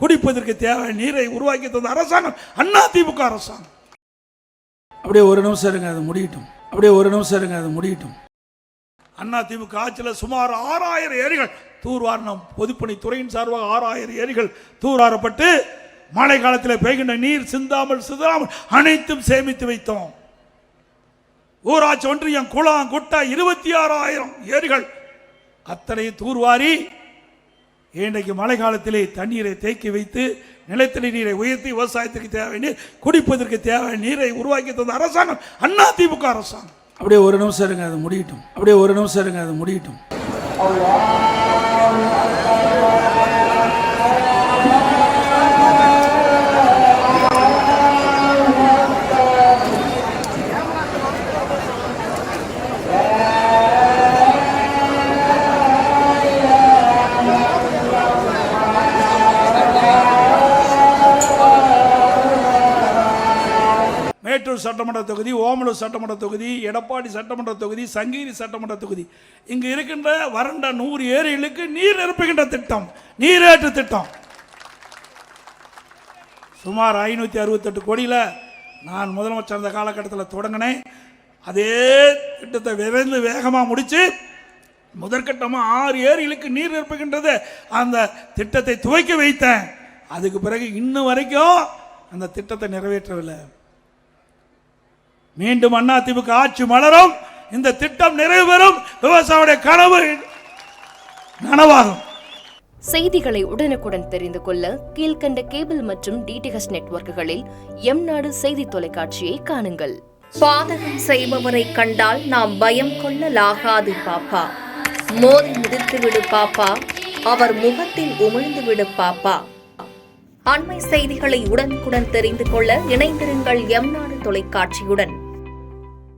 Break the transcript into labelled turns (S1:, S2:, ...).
S1: குடிப்பதற்கு தேவையான நீரை உருவாக்கி தந்த அரசாங்கம் அதிமுக அரசாங்கம். அப்படியே ஒரு நிமிஷம் இருங்க, அது முடியட்டும். அப்படியே ஒரு நிமிஷம் இருங்க, அது முடியட்டும். அதிமுக ஆட்சியில் சுமார் 6000 ஏரிகள் தூர்வாரணம் பொதுப்பணித்துறையின் சார்பாக 6000 ஏரிகள் தூர்வாரப்பட்டு மழை காலத்தில் பெய்கின்ற நீர் சிந்தாமல் சிதறாமல் அனைத்தும் சேமித்து வைத்தோம். ஊராட்சி ஒன்றியம் குளம் குட்டை 26,000 ஏரிகள் அத்தனை தூர்வாரி இன்றைக்கு மழை காலத்திலே தண்ணீரை தேக்கி வைத்து நிலத்தடி நீரை உயர்த்தி விவசாயத்துக்கு தேவையான நீர் குடிப்பதற்கு தேவையான நீரை உருவாக்கி தந்த அரசாங்கம் அதிமுக அரசாங்கம். அப்படியே ஒரு நிமிஷம் இருங்க, அது முடியட்டும். அப்படியே ஒரு நிமிஷம் இருங்க, அது முடியட்டும். மேட்டூர் சட்டமன்ற தொகுதி, ஓமலூர் சட்டமன்ற தொகுதி, எடப்பாடி சட்டமன்ற தொகுதி, சங்ககிரி சட்டமன்ற தொகுதி, இங்கு இருக்கின்ற வறண்ட 100 ஏரிகளுக்கு நீர் நிரப்புகின்ற திட்டம், நீரேற்று திட்டம் சுமார் 568 கோடியில் நான் முதலமைச்சர் அந்த காலகட்டத்தில் தொடங்கினேன். அதே திட்டத்தை விரைந்து வேகமாக முடித்து முதற்கட்டமாக 6 ஏரிகளுக்கு நீர் நிரப்புகின்றது அந்த திட்டத்தை துவக்கி வைத்தேன். அதுக்கு பிறகு இன்னும் வரைக்கும் அந்த திட்டத்தை நிறைவேற்றவில்லை. மீண்டும் அதிமுக ஆட்சி மலரும், இந்த திட்டம் நிறைவேறும், விவசாயியுடைய கனவு நனவாகும்.
S2: செய்திகளை உடனுக்குடன் தெரிந்து கொள்ள கீழ்கண்ட கேபிள் மற்றும் டிடிஎச் நெட்வொர்க்குகளில் எம்நாடு செய்தி தொலைக்காட்சியை காணுங்கள்.
S3: பாதகம் செய்பவரை கண்டால் நாம் பயம் கொள்ளலாகாது பாப்பா. மோதி மிதித்து விடு பாப்பா, அவர் முகத்தில் உமிழ்ந்து விடு பாப்பா. அண்மை செய்திகளை உடனுக்குடன் தெரிந்து கொள்ள இணைந்திருங்கள் எம்நாடு தொலைக்காட்சியுடன்.